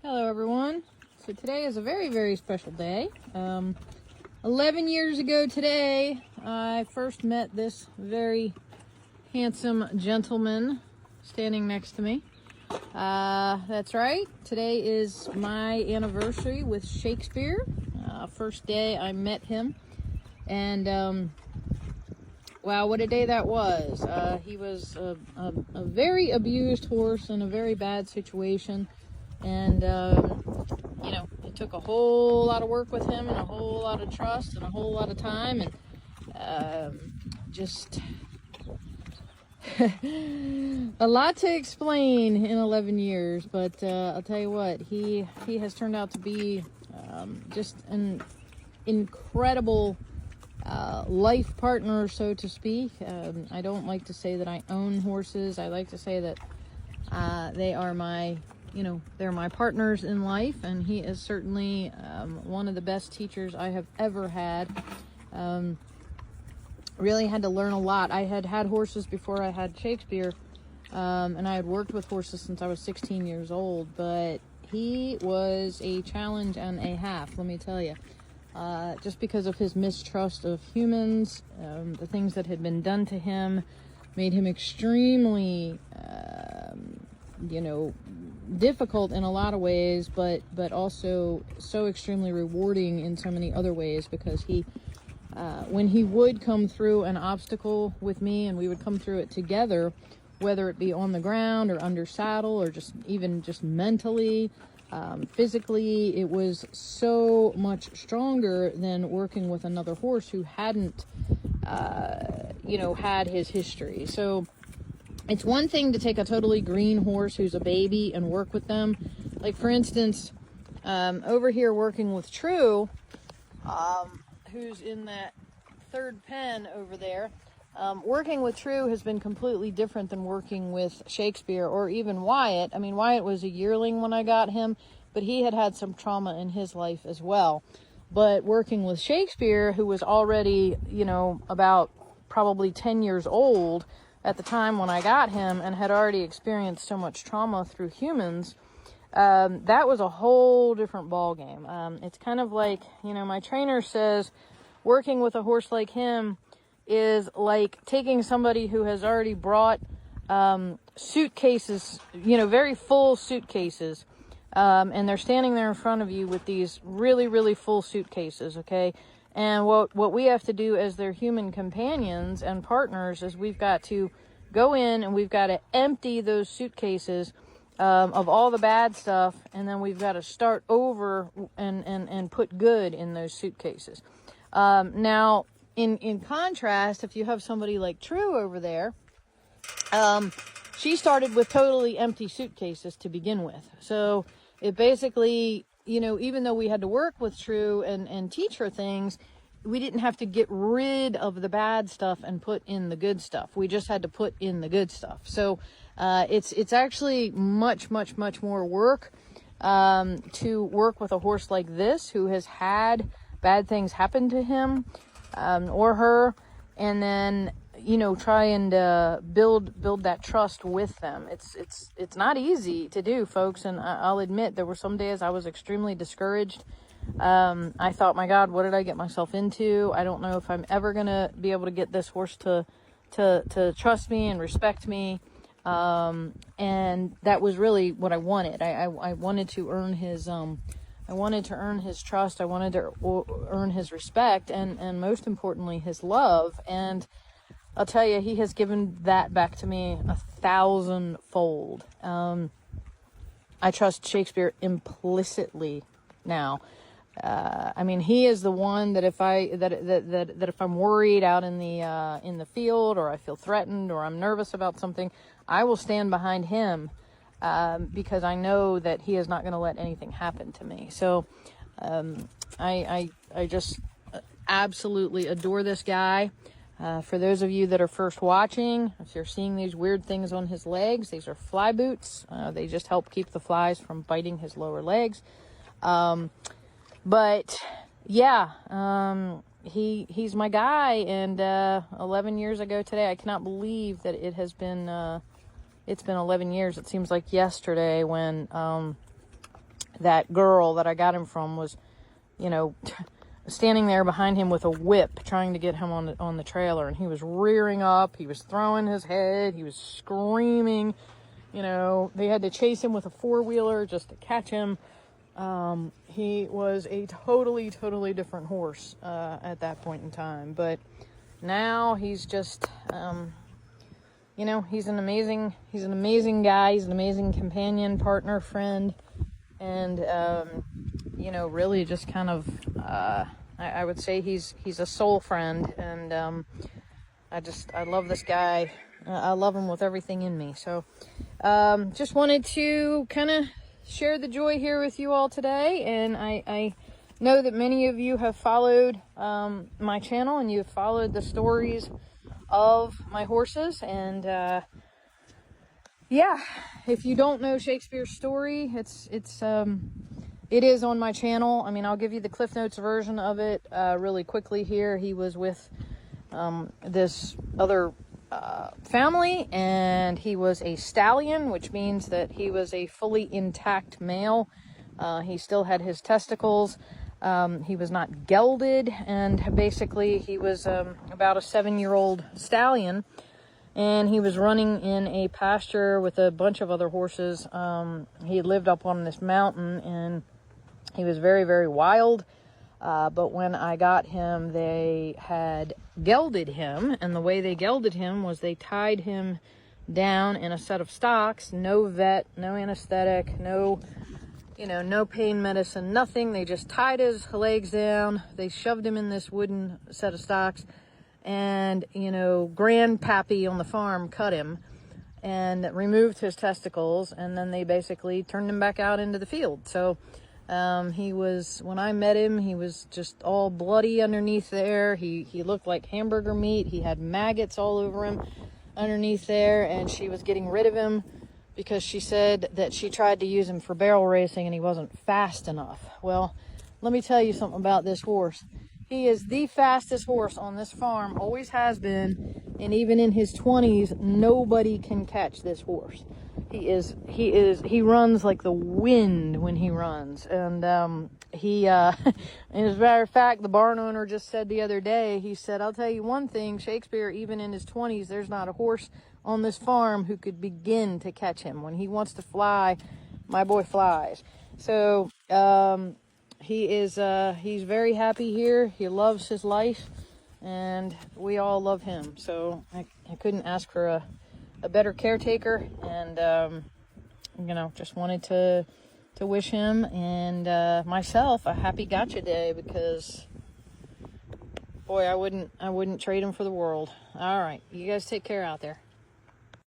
Hello everyone. So today is a very, very special day. 11 years ago today, I first met this very handsome gentleman standing next to me. That's right. Today is my anniversary with Shakespeare. First day I met him. And wow, what a day that was. He was a very abused horse in a very bad situation. And, you know, it took a whole lot of work with him and a whole lot of trust and a whole lot of time. And just a lot to explain in 11 years. But I'll tell you what, he has turned out to be just an incredible life partner, so to speak. I don't like to say that I own horses. I like to say that they are they're my partners in life, and he is certainly one of the best teachers I have ever had. Really had to learn a lot. I had horses before I had Shakespeare, and I had worked with horses since I was 16 years old, but he was a challenge and a half, let me tell you. Just because of his mistrust of humans, the things that had been done to him made him extremely, difficult in a lot of ways, but also so extremely rewarding in so many other ways, because he, when he would come through an obstacle with me and we would come through it together, whether it be on the ground or under saddle or just mentally, physically, it was so much stronger than working with another horse who hadn't, had his history. So it's one thing to take a totally green horse who's a baby and work with them. Like, for instance, over here working with True, who's in that third pen over there. Working with True has been completely different than working with Shakespeare or even Wyatt. I mean, Wyatt was a yearling when I got him, but he had some trauma in his life as well. But working with Shakespeare, who was already, about probably 10 years old at the time when I got him and had already experienced so much trauma through humans, that was a whole different ball game. It's kind of like, my trainer says working with a horse like him is like taking somebody who has already brought suitcases, very full suitcases, and they're standing there in front of you with these really, really full suitcases, okay? And what we have to do as their human companions and partners is we've got to go in and we've got to empty those suitcases of all the bad stuff, and then we've got to start over and put good in those suitcases. Now, in contrast, if you have somebody like True over there, she started with totally empty suitcases to begin with. So it basically, even though we had to work with True and teach her things, we didn't have to get rid of the bad stuff and put in the good stuff. We just had to put in the good stuff. So it's actually much, much, much more work to work with a horse like this, who has had bad things happen to him or her, and then try and build that trust with them. It's not easy to do, folks, and I'll admit there were some days I was extremely discouraged. I thought, my God, what did I get myself into? I don't know if I'm ever gonna be able to get this horse to trust me and respect me. And that was really what I wanted. I wanted to earn his I wanted to earn his trust. I wanted to earn his respect, and most importantly, his love. And I'll tell you, he has given that back to me 1,000-fold. I trust Shakespeare implicitly now. I mean, he is the one that if I'm worried out in the field, or I feel threatened, or I'm nervous about something, I will stand behind him, because I know that he is not going to let anything happen to me. So I just absolutely adore this guy. For those of you that are first watching, if you're seeing these weird things on his legs, these are fly boots. They just help keep the flies from biting his lower legs. But yeah, he's my guy. And 11 years ago today, I cannot believe that it has been it's been 11 years. It seems like yesterday when that girl that I got him from was, you know, standing there behind him with a whip trying to get him on the trailer, and he was rearing up, he was throwing his head, he was screaming. You know, they had to chase him with a four-wheeler just to catch him. He was a totally different horse at that point in time, but now he's just you know, he's an amazing guy. He's an amazing companion, partner, friend, and you know, really just kind of I would say he's a soul friend, and I love this guy. I love him with everything in me. So just wanted to kind of share the joy here with you all today, and I know that many of you have followed my channel, and you've followed the stories of my horses, and yeah, if you don't know Shakespeare's story, it is on my channel. I mean, I'll give you the Cliff Notes version of it really quickly here. He was with this other family, and he was a stallion, which means that he was a fully intact male. He still had his testicles. He was not gelded, and basically he was about a 7-year-old stallion, and he was running in a pasture with a bunch of other horses. He lived up on this mountain, and he was very wild. But when I got him, they had gelded him, and the way they gelded him was they tied him down in a set of stocks. No vet, no anesthetic, no, you know, no pain medicine, nothing. They just tied his legs down. They shoved him in this wooden set of stocks, and, you know, Grandpappy on the farm cut him and removed his testicles, and then they basically turned him back out into the field. So he was, when I met him, he was just all bloody underneath there. He looked like hamburger meat. He had maggots all over him underneath there, and she was getting rid of him because she said that she tried to use him for barrel racing and he wasn't fast enough. Well, let me tell you something about this horse. He is the fastest horse on this farm, always has been, and even in his 20s, nobody can catch this horse. He runs like the wind when he runs. And and as a matter of fact, the barn owner just said the other day, he said, I'll tell you one thing, Shakespeare, even in his 20s, there's not a horse on this farm who could begin to catch him. When he wants to fly, my boy flies. So he's very happy here. He loves his life, and we all love him. So I couldn't ask for a better caretaker, and you know, just wanted to wish him and myself a happy gotcha day, because boy, I wouldn't trade him for the world. All right, you guys take care out there.